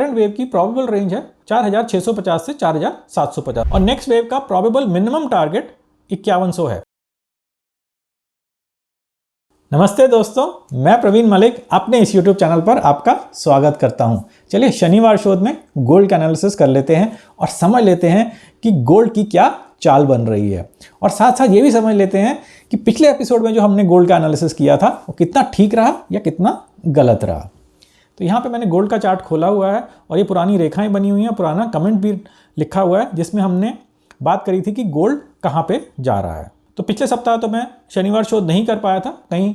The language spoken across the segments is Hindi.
करंट वेव की प्रोबेबल रेंज है 4650 से 4750 और नेक्स्ट वेव का प्रोबेबल मिनिमम टारगेट 5100 है। नमस्ते दोस्तों, मैं प्रवीण मलिक अपने इस YouTube चैनल पर आपका स्वागत करता हूं। चलिए शनिवार शोध में गोल्ड का एनालिसिस कर लेते हैं और समझ लेते हैं कि गोल्ड की क्या चाल बन रही है, और साथ साथ ये भी समझ लेते हैं कि पिछले एपिसोड में जो हमने गोल्ड का एनालिसिस किया था वो कितना ठीक रहा या कितना गलत रहा। तो यहाँ पे मैंने गोल्ड का चार्ट खोला हुआ है और ये पुरानी रेखाएं बनी हुई हैं, पुराना कमेंट भी लिखा हुआ है जिसमें हमने बात करी थी कि गोल्ड कहाँ पे जा रहा है। तो पिछले सप्ताह तो मैं शनिवार शोध नहीं कर पाया था, कहीं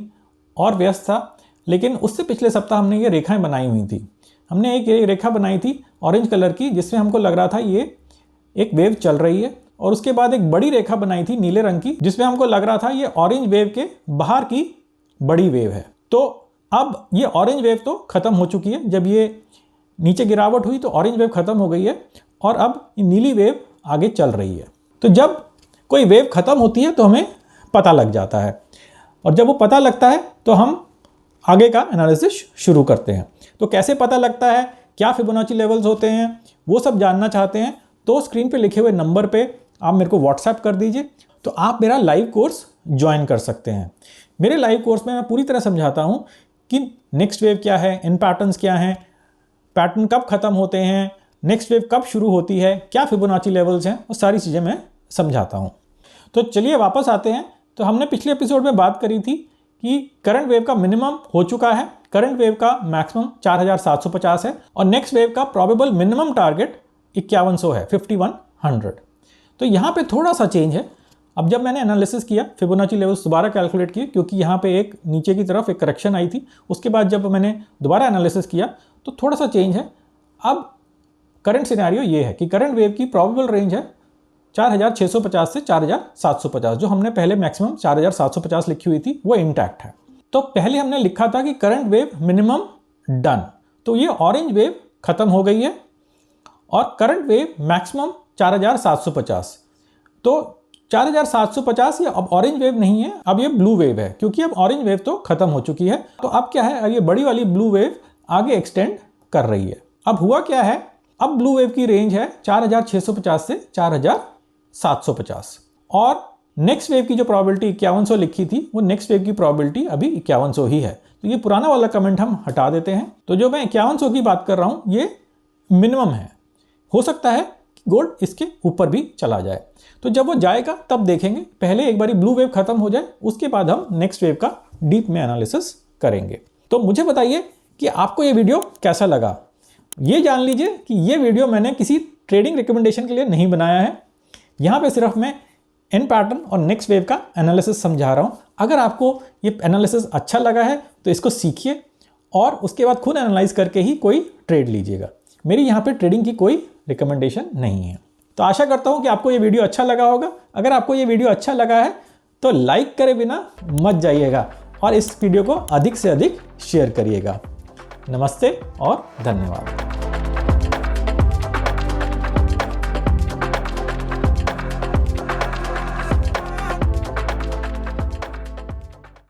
और व्यस्त था, लेकिन उससे पिछले सप्ताह हमने ये रेखाएं बनाई हुई थी। हमने एक ये रेखा बनाई थी ऑरेंज कलर की, जिसमें हमको लग रहा था ये एक वेव चल रही है, और उसके बाद एक बड़ी रेखा बनाई थी नीले रंग की, जिसमें हमको लग रहा था ये ऑरेंज वेव के बाहर की बड़ी वेव है। तो अब ये ऑरेंज वेव तो खत्म हो चुकी है, जब ये नीचे गिरावट हुई तो ऑरेंज वेव खत्म हो गई है और अब ये नीली वेव आगे चल रही है। तो जब कोई वेव खत्म होती है तो हमें पता लग जाता है, और जब वो पता लगता है तो हम आगे का एनालिसिस शुरू करते हैं। तो कैसे पता लगता है, क्या फिबोनाची लेवल्स होते हैं, वो सब जानना चाहते हैं तो स्क्रीन पे लिखे हुए नंबर पे आप मेरे को व्हाट्सएप कर दीजिए, तो आप मेरा लाइव कोर्स ज्वाइन कर सकते हैं। मेरे लाइव कोर्स में मैं पूरी तरह समझाता हूँ कि नेक्स्ट वेव क्या है, इन पैटर्न्स क्या हैं, पैटर्न कब खत्म होते हैं, नेक्स्ट वेव कब शुरू होती है, क्या फिबोनाची लेवल्स हैं, वो सारी चीज़ें मैं समझाता हूँ। तो चलिए वापस आते हैं। तो हमने पिछले एपिसोड में बात करी थी कि करंट वेव का मिनिमम हो चुका है, करंट वेव का मैक्सिमम 4750 है और नेक्स्ट वेव का प्रोबेबल मिनिमम टारगेट 5100 है, 5100। तो यहाँ पे थोड़ा सा चेंज है। अब जब मैंने एनालिसिस किया, फिबोनाची लेवल्स दोबारा कैलकुलेट किए, क्योंकि यहाँ पे एक नीचे की तरफ एक करेक्शन आई थी, उसके बाद जब मैंने दोबारा एनालिसिस किया तो थोड़ा सा चेंज है। अब करंट सिनेरियो ये है कि करंट वेव की प्रोबेबल रेंज है 4650 से 4750। जो हमने पहले मैक्सिमम 4750 लिखी हुई थी वो इंटैक्ट है। तो पहले हमने लिखा था कि करंट वेव मिनिमम डन, तो ये ऑरेंज वेव खत्म हो गई है और करंट वेव मैक्सिमम 4750। तो 4750 ये अब ऑरेंज वेव नहीं है, अब ये ब्लू वेव है, क्योंकि अब ऑरेंज वेव तो खत्म हो चुकी है। तो अब क्या है, अब ये बड़ी वाली ब्लू वेव आगे एक्सटेंड कर रही है। अब हुआ क्या है, अब ब्लू वेव की रेंज है 4650 से 4750 और नेक्स्ट वेव की जो प्रोबेबिलिटी 5100 लिखी थी वो नेक्स्ट वेव की प्रोबेबिलिटी अभी 5100 ही है। तो ये पुराना वाला कमेंट हम हटा देते हैं। तो जो मैं 5100 की बात कर रहा हूं ये मिनिमम है, हो सकता है कि गोल्ड इसके ऊपर भी चला जाए। तो जब वो जाएगा तब देखेंगे, पहले एक बारी ब्लू वेव खत्म हो जाए, उसके बाद हम नेक्स्ट वेव का डीप में एनालिसिस करेंगे। तो मुझे बताइए कि आपको ये वीडियो कैसा लगा। ये जान लीजिए कि ये वीडियो मैंने किसी ट्रेडिंग रिकमेंडेशन के लिए नहीं बनाया है। यहाँ पे सिर्फ मैं इन पैटर्न और नेक्स्ट वेव का एनालिसिस समझा रहा हूँ। अगर आपको ये एनालिसिस अच्छा लगा है तो इसको सीखिए और उसके बाद खुद एनालाइज करके ही कोई ट्रेड लीजिएगा। मेरी यहाँ पे ट्रेडिंग की कोई रिकमेंडेशन नहीं है। तो आशा करता हूँ कि आपको ये वीडियो अच्छा लगा होगा। अगर आपको ये वीडियो अच्छा लगा है तो लाइक करे बिना मत जाइएगा और इस वीडियो को अधिक से अधिक शेयर करिएगा। नमस्ते और धन्यवाद।